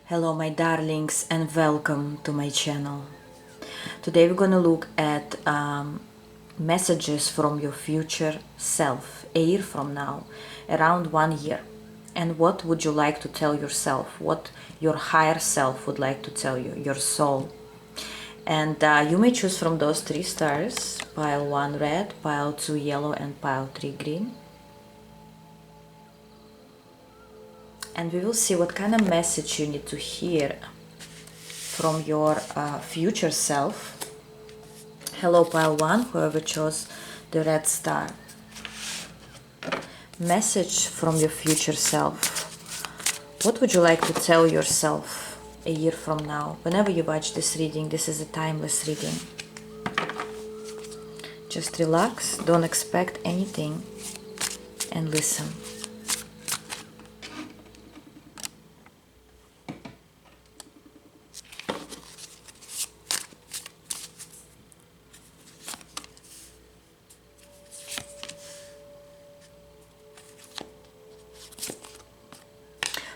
Hello my darlings and welcome to my channel. Today we're gonna look at messages from your future self a year from now, around 1 year. And what would you like to tell yourself? What your higher self would like to tell you, your soul. And you may choose from those 3 stars, pile 1 red, pile 2 yellow and pile 3 green. And we will see what kind of message you need to hear from your future self. Hello pile 1, whoever chose the red star. Message from your future self. What would you like to tell yourself a year from now? Whenever you watch this reading, this is a timeless reading. Just relax, don't expect anything, and listen.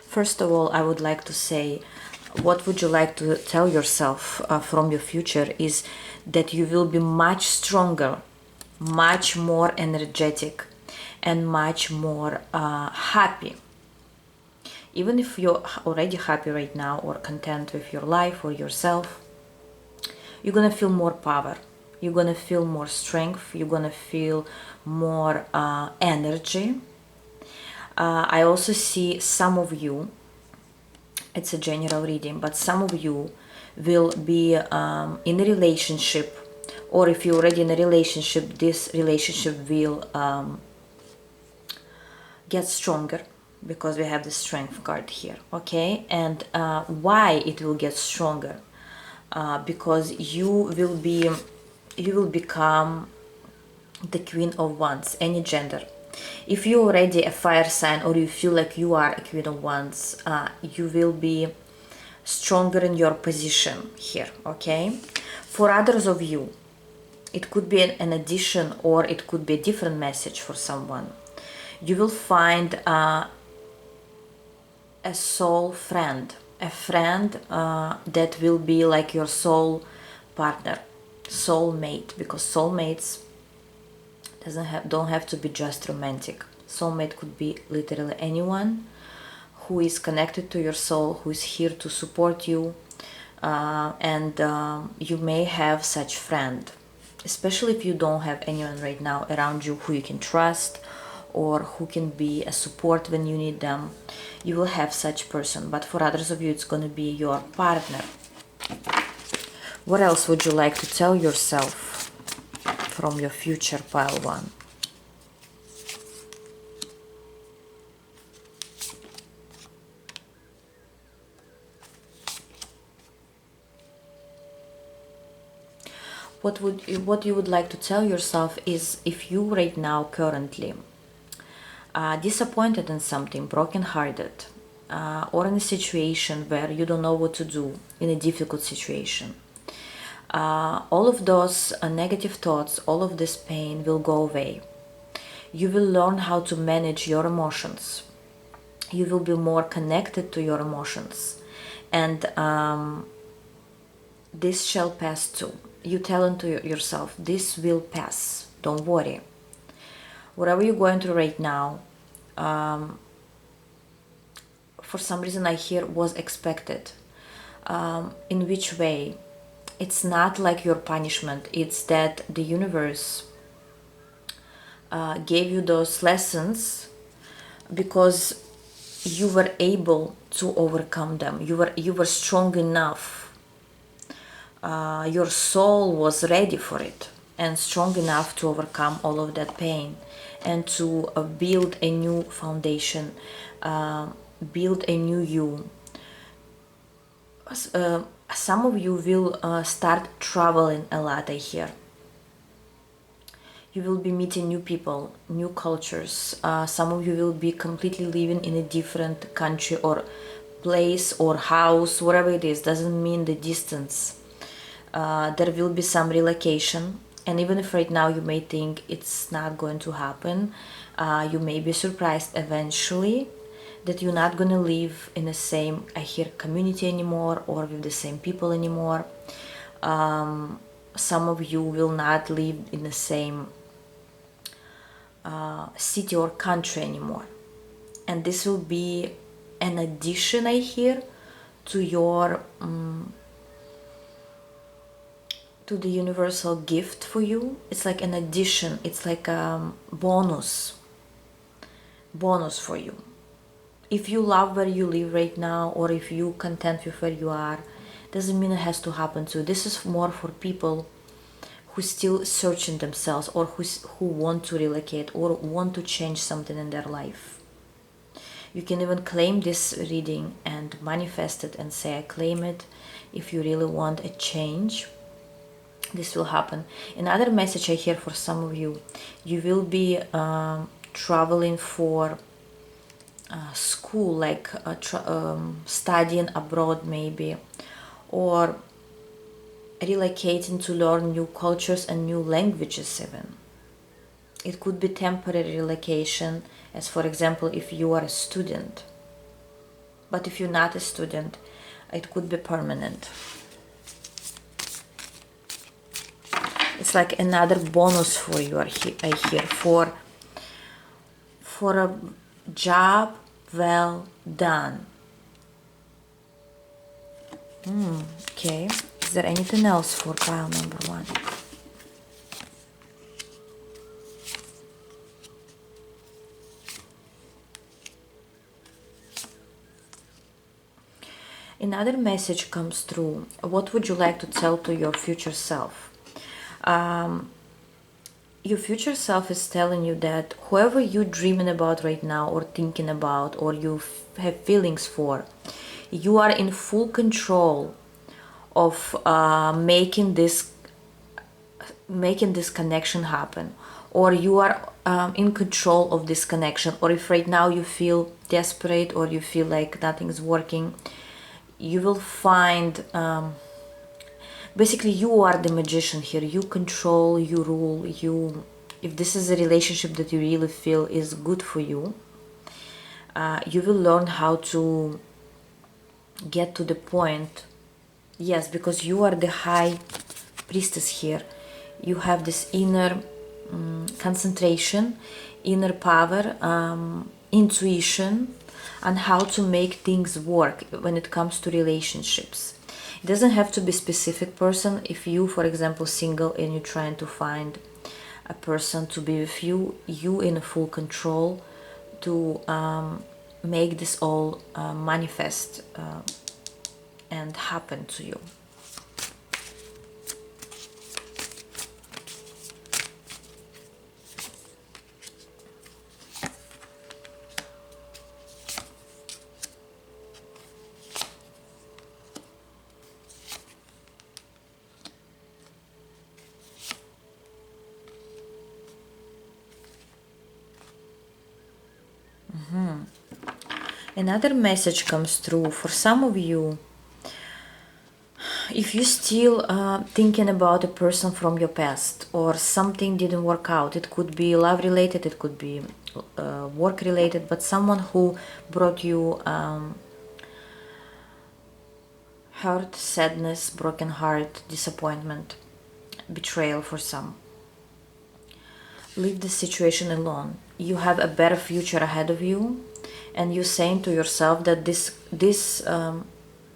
First of all, I would like to say, what would you like to tell yourself from your future is that you will be much stronger, much more energetic, and much more happy. Even if you're already happy right now or content with your life or yourself, you're gonna feel more power. You're gonna feel more strength. You're gonna feel more energy. I also see some of you, it's a general reading, but some of you will be in a relationship, or if you're already in a relationship, this relationship will get stronger, because we have the strength card here, okay? And why it will get stronger? Because you will become the Queen of Wands, any gender. If you're already a fire sign, or you feel like you are a Queen of Wands, you will be stronger in your position here, okay? For others of you, it could be an addition, or it could be a different message for someone. You will find a soul friend, a friend that will be like your soul partner, soulmate, because soulmates don't have to be just romantic. Soulmate could be literally anyone who is connected to your soul, who is here to support you, and you may have such friend, especially if you don't have anyone right now around you who you can trust or who can be a support when you need them. You will have such person, but for others of you it's going to be your partner. What else would you like to tell yourself from your future, pile 1? What you would like to tell yourself is, if you right now currently disappointed in something, brokenhearted, or in a situation where you don't know what to do, in a difficult situation, all of those negative thoughts, all of this pain will go away. You will learn how to manage your emotions. You will be more connected to your emotions, and this shall pass too. You tell into yourself, this will pass, don't worry. Whatever you're going through right now, for some reason I hear was expected. In which way? It's not like your punishment, it's that the universe gave you those lessons because you were able to overcome them. You were strong enough. Your soul was ready for it and strong enough to overcome all of that pain and to build a new foundation, build a new you. Some of you will start traveling a lot, I hear. You will be meeting new people, new cultures. Some of you will be completely living in a different country or place or house, whatever it is, doesn't mean the distance. There will be some relocation, and even if right now you may think it's not going to happen, you may be surprised eventually that you're not gonna live in the same, I hear, community anymore, or with the same people anymore. Some of you will not live in the same city or country anymore, and this will be an addition, I hear, to your to the universal gift for you. It's like an addition, it's like a bonus for you. If you love where you live right now, or if you content with where you are, doesn't mean it has to happen to you. This is more for people who still searching themselves, or who want to relocate or want to change something in their life. You can even claim this reading and manifest it and say, I claim it. If you really want a change, this will happen. Another message I hear for some of you, you will be traveling for school, like studying abroad maybe, or relocating to learn new cultures and new languages even. It could be temporary relocation, as for example if you are a student. But if you're not a student, it could be permanent. It's like another bonus for you, I hear, for a job well done. Okay, is there anything else for pile number 1? Another message comes through. What would you like to tell to your future self? Your future self is telling you that whoever you're dreaming about right now, or thinking about, or you have feelings for, you are in full control of making this connection happen, or you are in control of this connection. Or if right now you feel desperate, or you feel like nothing's working, you will find basically you are the magician here. You control, you rule, if this is a relationship that you really feel is good for you, you will learn how to get to the point. Yes, because you are the high priestess here. You have this inner concentration, inner power, intuition, on how to make things work when it comes to relationships. It doesn't have to be a specific person. If you, for example, single and you're trying to find a person to be with you, you in full control to make this all manifest and happen to you. Another message comes through for some of you. If you're still thinking about a person from your past, or something didn't work out, it could be love related, it could be work related, but someone who brought you hurt, sadness, broken heart, disappointment, betrayal for some. Leave the situation alone. You have a better future ahead of you, and you're saying to yourself that this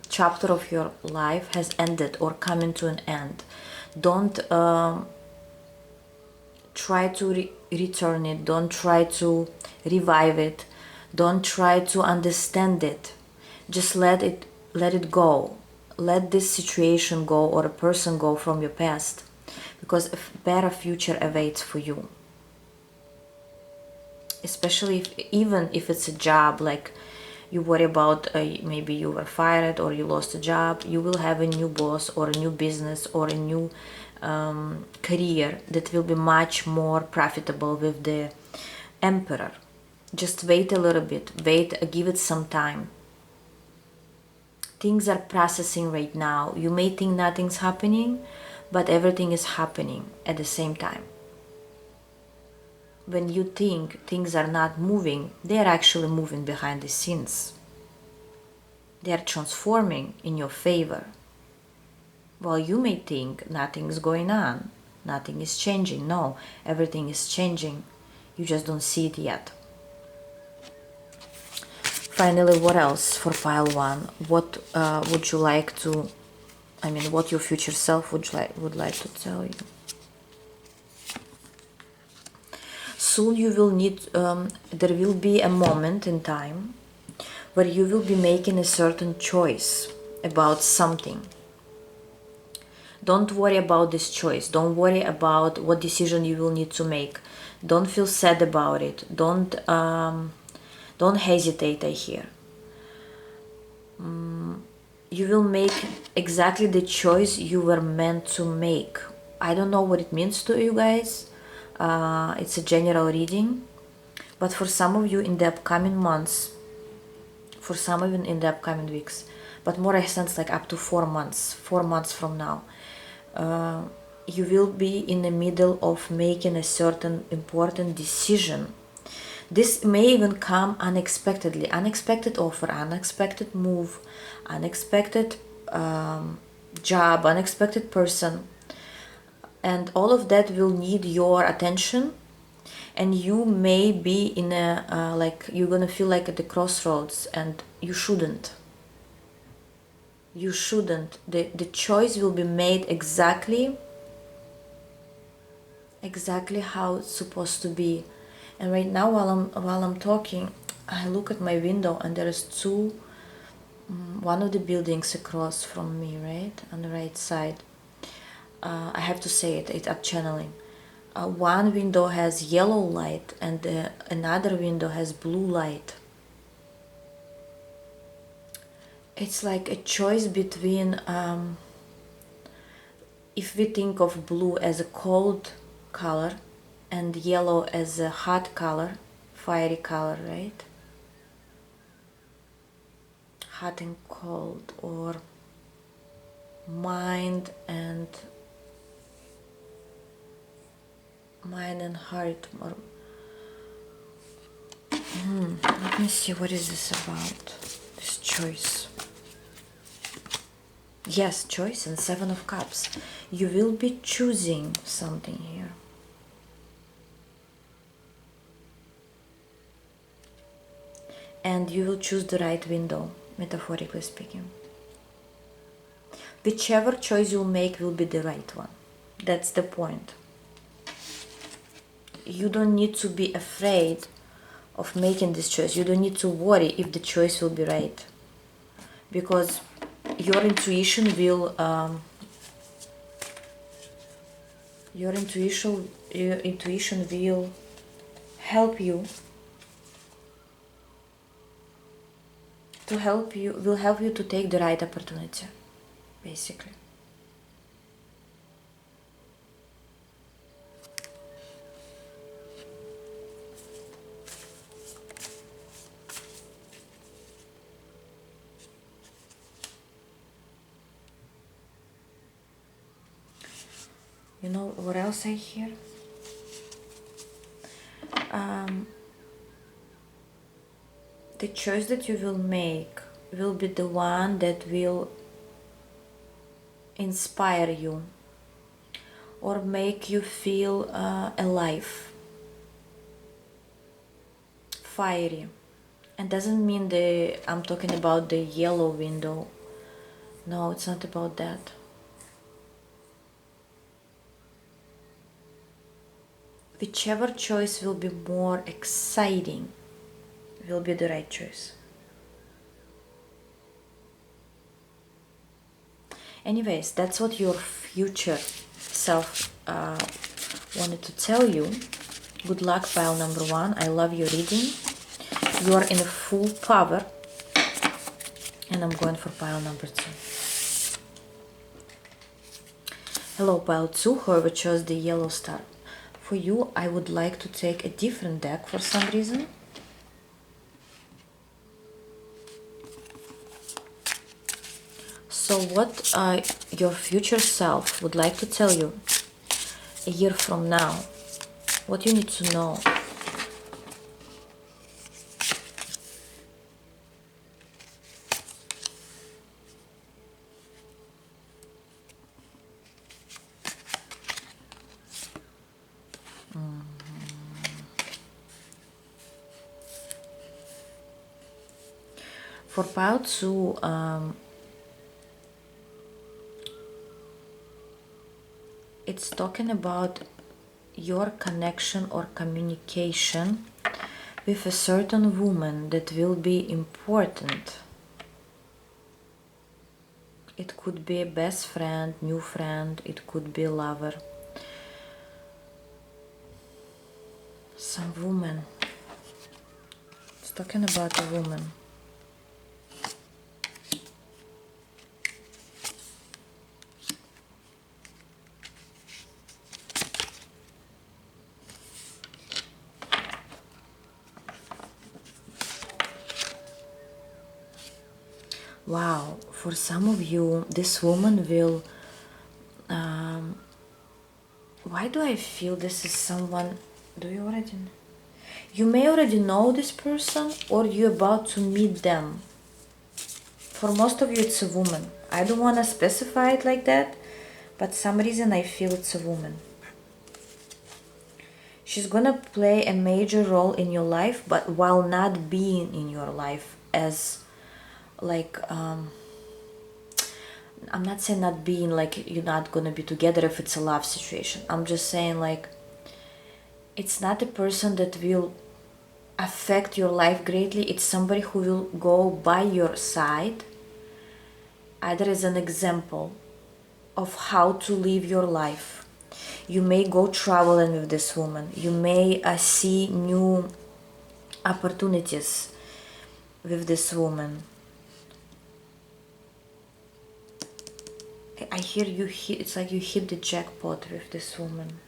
chapter of your life has ended or coming to an end. Don't try to return it. Don't try to revive it. Don't try to understand it. Just let it go. Let this situation go, or a person go from your past, because a better future awaits for you. Especially even if it's a job, like you worry about maybe you were fired or you lost a job, you will have a new boss or a new business or a new career that will be much more profitable with the Emperor. Just wait a little bit, give it some time. Things are processing right now. You may think nothing's happening, but everything is happening at the same time. when you think things are not moving, they are actually moving behind the scenes. They are transforming in your favor. While you may think nothing is going on, nothing is changing. No, everything is changing. You just don't see it yet. Finally, what else for pile 1? What would you like to, what your future self would like to tell you? Soon you will need, there will be a moment in time where you will be making a certain choice about something. Don't worry about this choice. Don't worry about what decision you will need to make. Don't feel sad about it. Don't hesitate, I hear. You will make exactly the choice you were meant to make. I don't know what it means to you guys. It's a general reading. But for some of you in the upcoming months, for some of you in the upcoming weeks, but more I sense like up to 4 months from now, you will be in the middle of making a certain important decision. This may even come unexpectedly. Unexpected offer, unexpected move, unexpected job, unexpected person. And all of that will need your attention. And you may be in a, you're gonna feel like at the crossroads, and you shouldn't. You shouldn't. The choice will be made exactly how it's supposed to be. And right now, while I'm talking, I look at my window, and there is one of the buildings across from me, right on the right side. I have to say it's up channeling. One window has yellow light, and another window has blue light. It's like a choice between, if we think of blue as a cold color and yellow as a hot color, fiery color, right? Hot and cold, or mind and heart. Or let me see, what is this about, this choice? Yes, choice and 7 of Cups. You will be choosing something here. And you will choose the right window, metaphorically speaking. Whichever choice you'll make will be the right one. That's the point. You don't need to be afraid of making this choice. You don't need to worry if the choice will be right. Because your intuition will help you to take the right opportunity, basically. You know what else I hear? The choice that you will make will be the one that will inspire you or make you feel alive, fiery. And doesn't mean I'm talking about the yellow window. No, it's not about that. Whichever choice will be more exciting will be the right choice. Anyways, that's what your future self wanted to tell you. Good luck, pile number 1. I love your reading. You are in full power. And I'm going for pile number 2. Hello, pile 2, whoever chose the yellow star. For you, I would like to take a different deck for some reason. So what your future self would like to tell you a year from now What you need to know. For pile 2, it's talking about your connection or communication with a certain woman that will be important. It could be a best friend, new friend, it could be a lover. Some woman. It's talking about a woman. Wow, for some of you, this woman will... why do I feel this is someone... Do you already know? You may already know this person, or you're about to meet them. For most of you, it's a woman. I don't want to specify it like that, but some reason I feel it's a woman. She's gonna play a major role in your life, but while not being in your life as like... I'm not saying not being like you're not gonna be together if it's a love situation. I'm just saying like it's not a person that will affect your life greatly. It's somebody who will go by your side, either as an example of how to live your life. You may go traveling with this woman. You may see new opportunities with this woman. I hear you hit, it's like you hit the jackpot with this woman.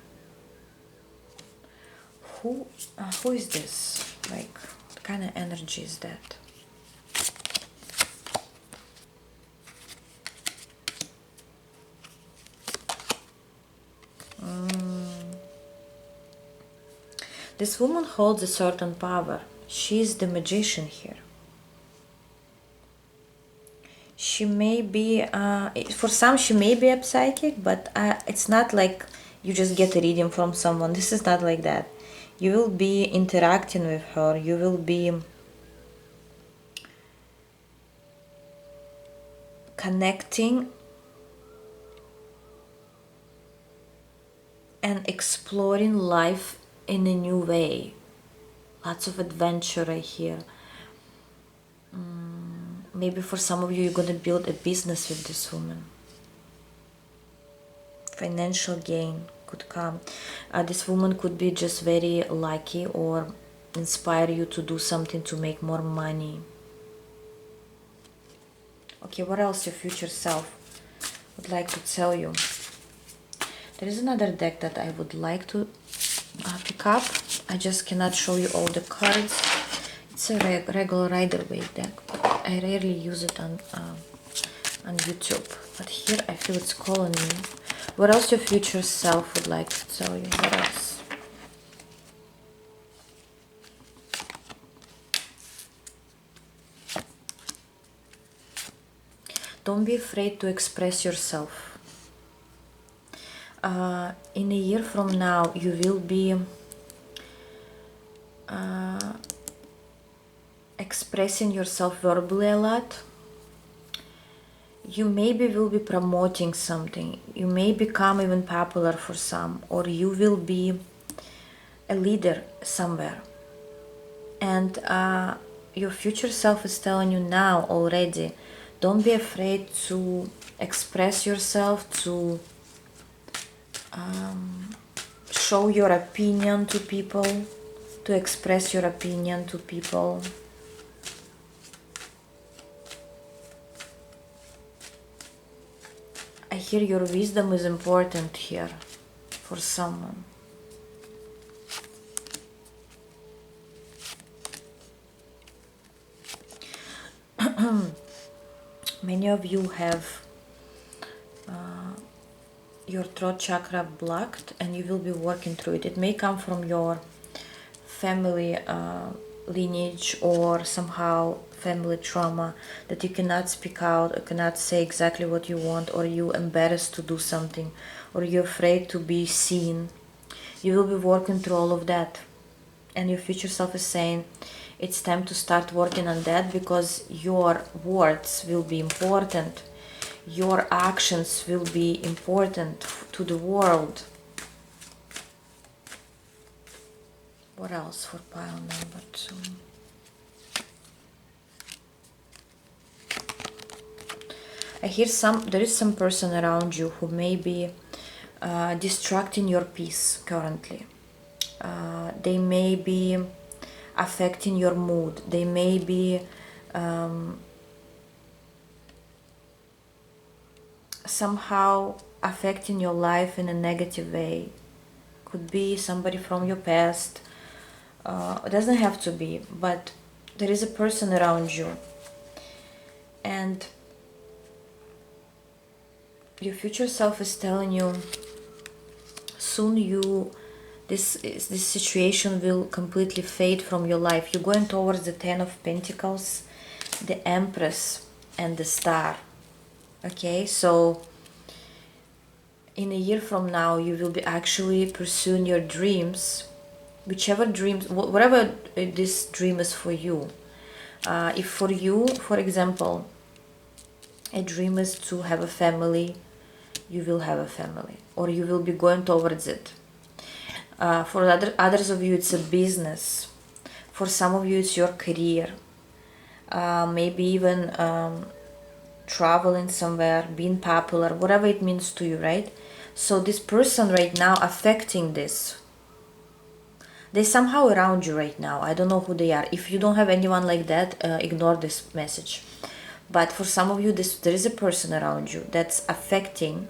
Who is this? Like, what kind of energy is that? This woman holds a certain power. She's the magician here. She may be, for some she may be a psychic, but it's not like you just get a reading from someone. This is not like that. You will be interacting with her. You will be connecting and exploring life in a new way. Lots of adventure right here. Maybe for some of you, you're going to build a business with this woman. Financial gain could come. This woman could be just very lucky or inspire you to do something to make more money. Okay, what else your future self would like to tell you? There is another deck that I would like to pick up. I just cannot show you all the cards. It's a regular Rider-Waite deck, but I rarely use it on YouTube. But here I feel it's calling me. What else your future self would like to tell you? What else? Don't be afraid to express yourself. In a year from now, you will be expressing yourself verbally a lot. You maybe will be promoting something. You may become even popular for some, or you will be a leader somewhere. And your future self is telling you now already, don't be afraid to express yourself, to show your opinion to people, to express your opinion to people. I hear your wisdom is important here for someone. Many of you have your throat chakra blocked, and you will be working through it. It may come from your family lineage, or somehow family trauma, that you cannot speak out or cannot say exactly what you want, or you embarrassed to do something, or you're afraid to be seen. You will be working through all of that, and your future self is saying it's time to start working on that, because your words will be important, your actions will be important to the world. What else for pile number 2? I hear there is some person around you who may be distracting your peace currently. They may be affecting your mood. They may be somehow affecting your life in a negative way. Could be somebody from your past. It doesn't have to be, but there is a person around you, and your future self is telling you soon this situation will completely fade from your life. You're going towards the 10 of Pentacles, the Empress, and the Star. Okay, so in a year from now, you will be actually pursuing your dreams, whichever dreams, whatever this dream is for you. If for you, for example, a dream is to have a family, you will have a family, or you will be going towards it. For others of you, it's a business. For some of you, it's your career. Maybe even traveling somewhere, being popular, whatever it means to you, right? So this person right now affecting this, they're somehow around you right now. I don't know who they are. If you don't have anyone like that, ignore this message. But for some of you, there is a person around you that's affecting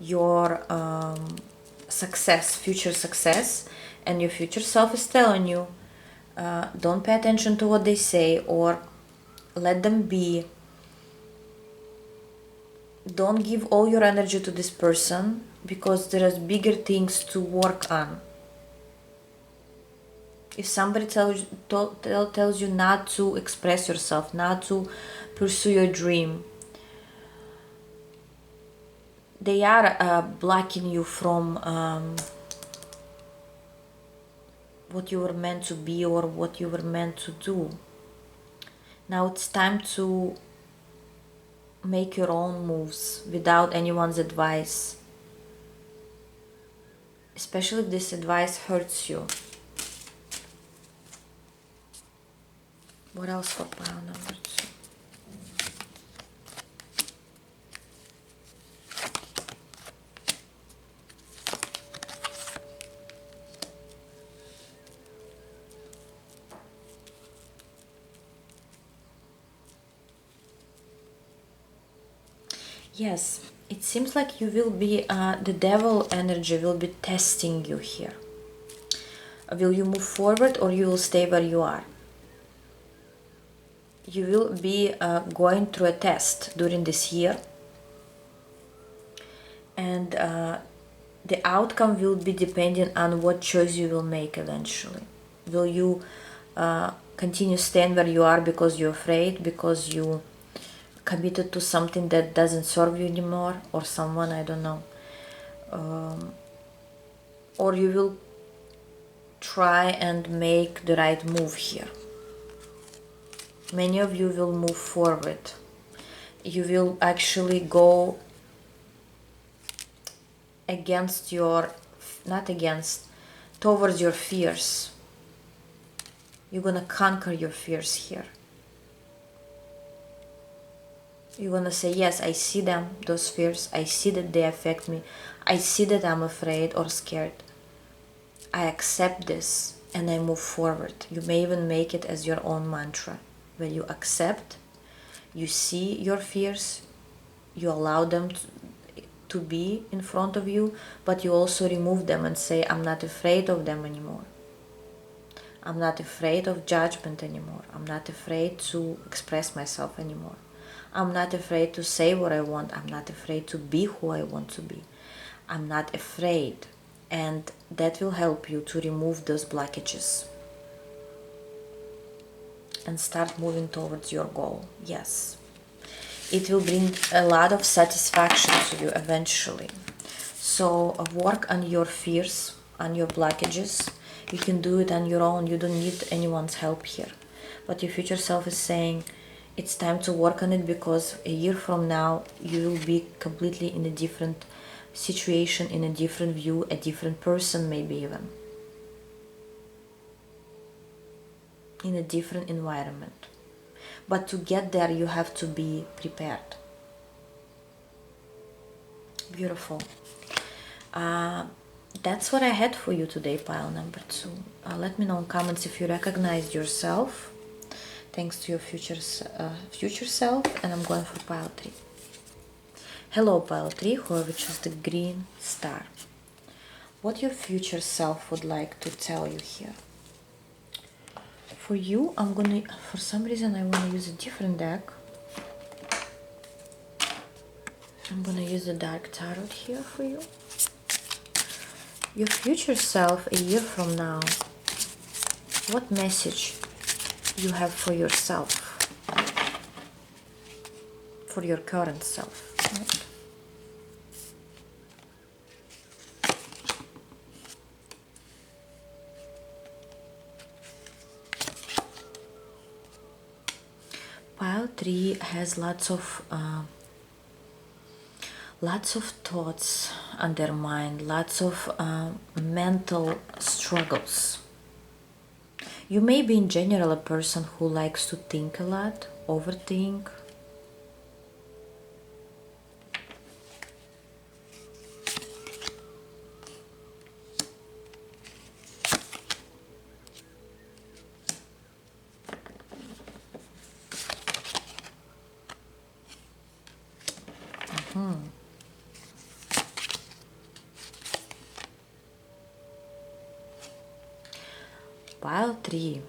your success, future success, and your future self is telling you, don't pay attention to what they say, or let them be. Don't give all your energy to this person, because there are bigger things to work on. If somebody tells you not to express yourself, not to pursue your dream, they are blocking you from what you were meant to be, or what you were meant to do. Now it's time to make your own moves without anyone's advice, especially if this advice hurts you. What else for pile number 2? Yes, it seems like you will be, the devil energy will be testing you here. Will you move forward, or you will stay where you are? You will be going through a test during this year, and the outcome will be depending on what choice you will make eventually. Will you continue staying where you are because you're afraid, because you committed to something that doesn't serve you anymore, or someone, I don't know, or you will try and make the right move here. Many of you will move forward. You will actually go towards your fears. You're gonna conquer your fears here. You're gonna say, yes, I see them, those fears. I see that they affect me. I see that I'm afraid or scared. I accept this, and I move forward. You may even make it as your own mantra, where you accept, you see your fears, you allow them to be in front of you, but you also remove them and say, I'm not afraid of them anymore. I'm not afraid of judgment anymore. I'm not afraid to express myself anymore. I'm not afraid to say what I want. I'm not afraid to be who I want to be. I'm not afraid. And that will help you to remove those blockages and start moving towards your goal. Yes. It will bring a lot of satisfaction to you eventually. So work on your fears, on your blockages. You can do it on your own. You don't need anyone's help here. But your future self is saying it's time to work on it, because a year from now you will be completely in a different situation, in a different view, a different person, maybe even in a different environment. But to get there you have to be prepared. Beautiful. That's what I had for you today, pile number 2. Let me know in comments if you recognized yourself. Thanks to your future self. And I'm going for pile 3. Hello, pile 3, whoever chose the green star. What your future self would like to tell you here. For you, I'm gonna, for some reason I want to use a different deck. I'm gonna use the dark tarot here for you. Your future self a year from now, what message you have for yourself, for your current self, right? Pile 3 has lots of thoughts on their mind, lots of mental struggles. You may be in general a person who likes to think a lot, overthink. Pile 3.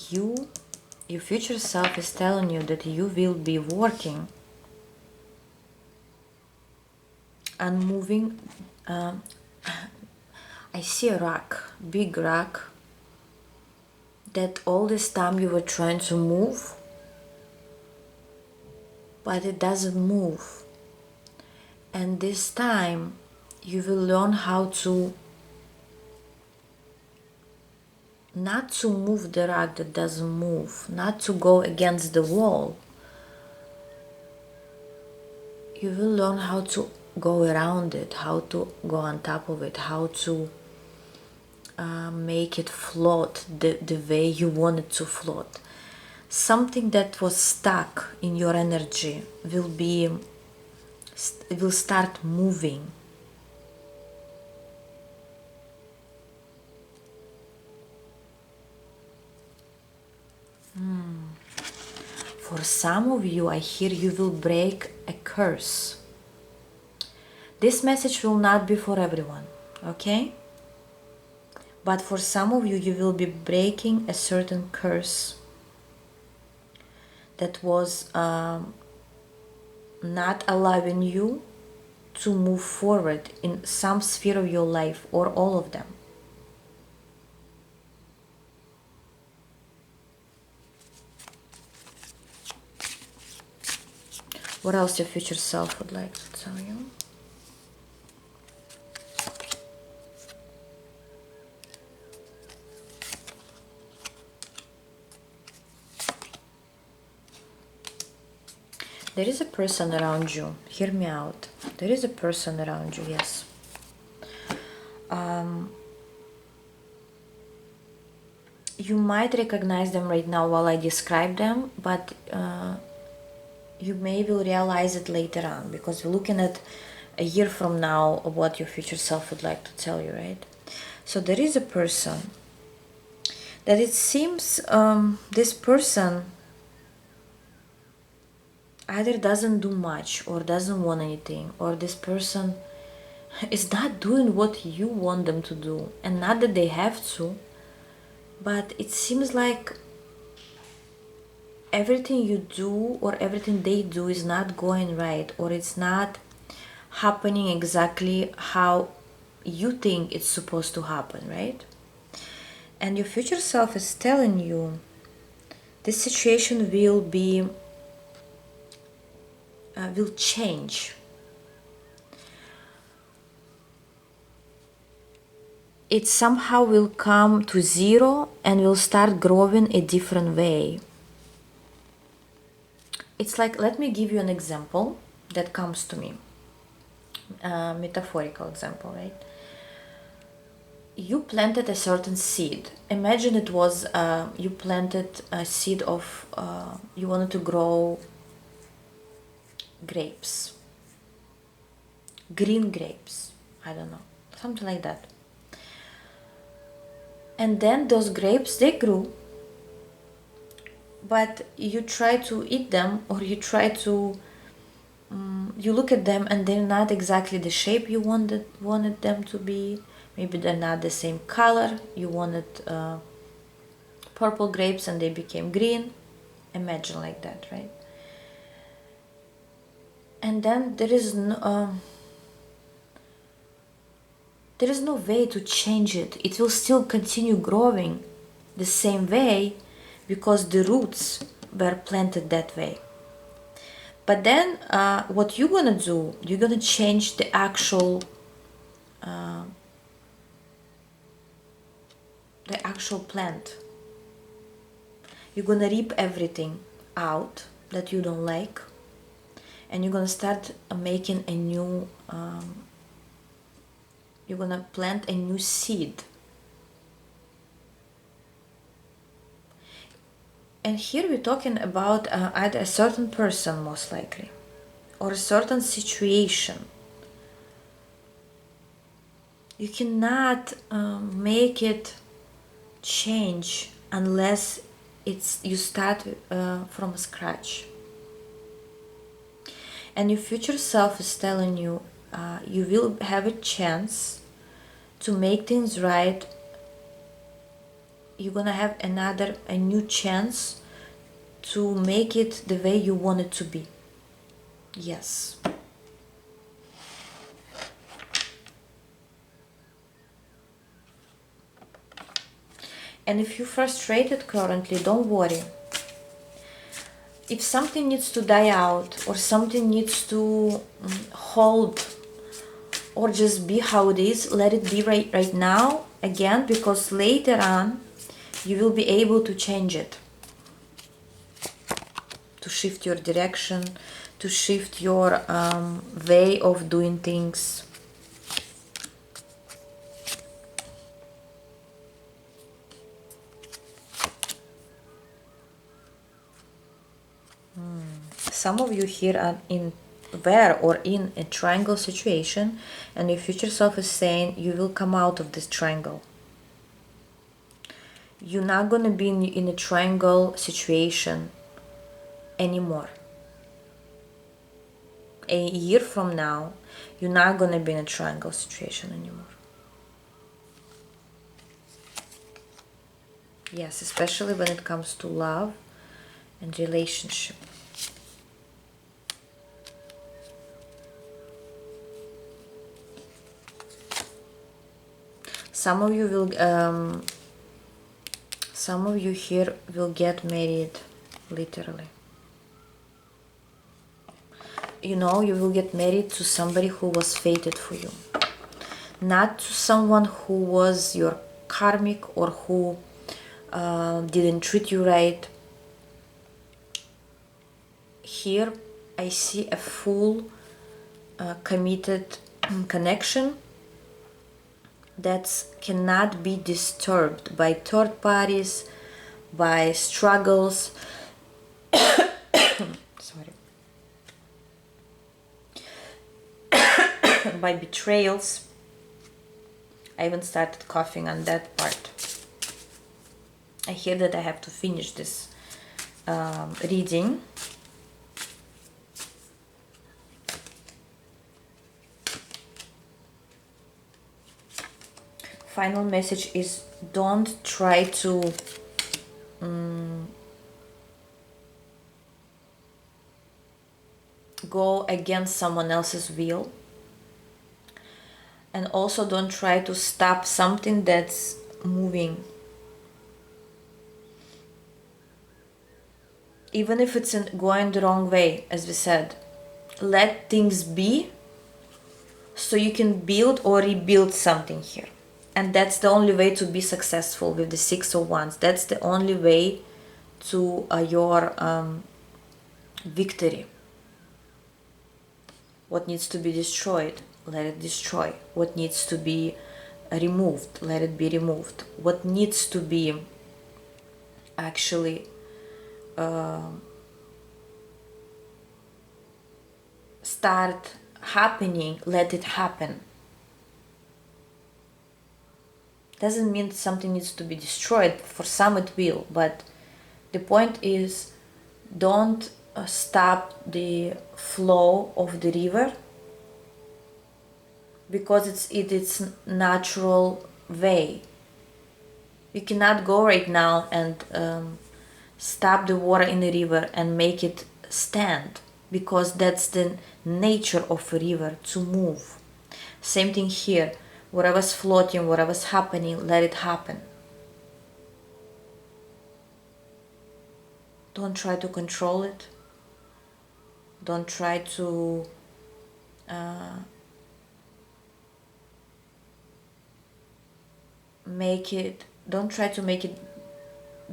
Your future self is telling you that you will be working on moving. I see a rock, big rock, that all this time you were trying to move, but it doesn't move. And this time you will learn how to not to move the rock that doesn't move, not to go against the wall. You will learn how to go around it, how to go on top of it, how to make it float the way you want it to float. Something that was stuck in your energy will start moving. For some of you, I hear you will break a curse. This message will not be for everyone, okay? But for some of you, you will be breaking a certain curse that was not allowing you to move forward in some sphere of your life, or all of them. What else your future self would like to tell you? There is a person around you. Hear me out. There is a person around you, yes. You might recognize them right now while I describe them, but you may will realize it later on, because we're looking at a year from now of what your future self would like to tell you, right? So there is a person that it seems this person either doesn't do much or doesn't want anything, or this person is not doing what you want them to do. And not that they have to, but it seems like everything you do or everything they do is not going right, or it's not happening exactly how you think it's supposed to happen, right? And your future self is telling you this situation will change. It somehow will come to zero and will start growing a different way. It's like, let me give you an example that comes to me, a metaphorical example, right? You planted a certain seed. Imagine it was you planted a seed of you wanted to grow grapes, green grapes, I don't know, something like that. And then those grapes, they grew, but you try to eat them, or you try to you look at them and they're not exactly the shape you wanted them to be. Maybe they're not the same color. You wanted purple grapes and they became green. Imagine like that, right? And then there is no way to change it. It will still continue growing the same way because the roots were planted that way. But then what you're gonna do, you're gonna change the actual plant. You're gonna rip everything out that you don't like, and you're gonna start making a new you're gonna plant a new seed. And here we're talking about either a certain person, most likely, or a certain situation. You cannot make it change unless you start from scratch. And your future self is telling you you will have a chance to make things right. You're gonna have a new chance to make it the way you want it to be. Yes. And if you're frustrated currently, don't worry. If something needs to die out, or something needs to hold, or just be how it is, let it be right now, again, because later on you will be able to change it, to shift your direction, to shift your way of doing things. Some of you here are in a triangle situation, and your future self is saying you will come out of this triangle. You're not going to be in a triangle situation anymore. A year from now, you're not going to be in a triangle situation anymore. Yes, especially when it comes to love and relationship. Some of you here will get married, literally. You know, you will get married to somebody who was fated for you. Not to someone who was your karmic or who didn't treat you right. Here I see a full committed connection that cannot be disturbed by third parties, by struggles, sorry, by betrayals. I even started coughing on that part. I hear that I have to finish this reading. Final message is, don't try to go against someone else's will. And also don't try to stop something that's moving. Even if it's going the wrong way, as we said, let things be so you can build or rebuild something here. And that's the only way to be successful with the Six of Wands. That's the only way to your victory. What needs to be destroyed, let it destroy. What needs to be removed, let it be removed. What needs to be actually start happening, let it happen. Doesn't mean something needs to be destroyed. For some it will, but the point is, don't stop the flow of the river, because it's its natural way. You cannot go right now and stop the water in the river and make it stand, because that's the nature of a river, to move. Same thing here. Whatever's floating, whatever's happening, let it happen. Don't try to control it. Don't try to don't try to make it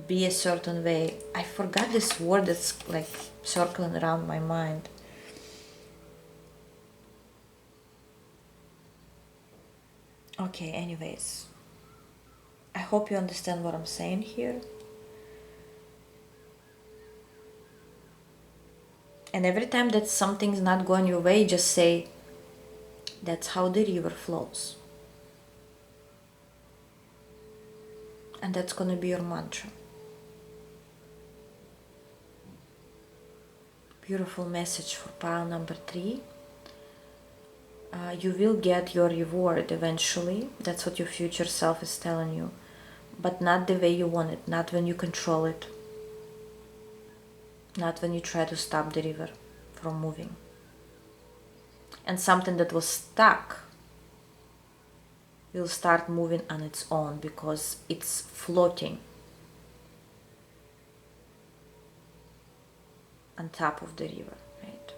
be a certain way. I forgot this word that's like circling around my mind. Okay, anyways, I hope you understand what I'm saying here. And every time that something's not going your way, just say, that's how the river flows. And that's gonna be your mantra. Beautiful message for pile number 3. You will get your reward eventually. That's what your future self is telling you. But not the way you want it. Not when you control it. Not when you try to stop the river from moving. And something that was stuck will start moving on its own, because it's floating on top of the river, right?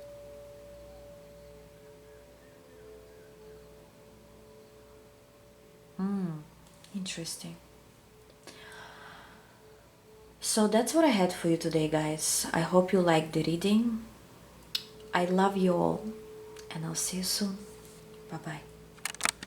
Interesting. So that's what I had for you today, guys. I hope you liked the reading. I love you all, and I'll see you soon. Bye-bye.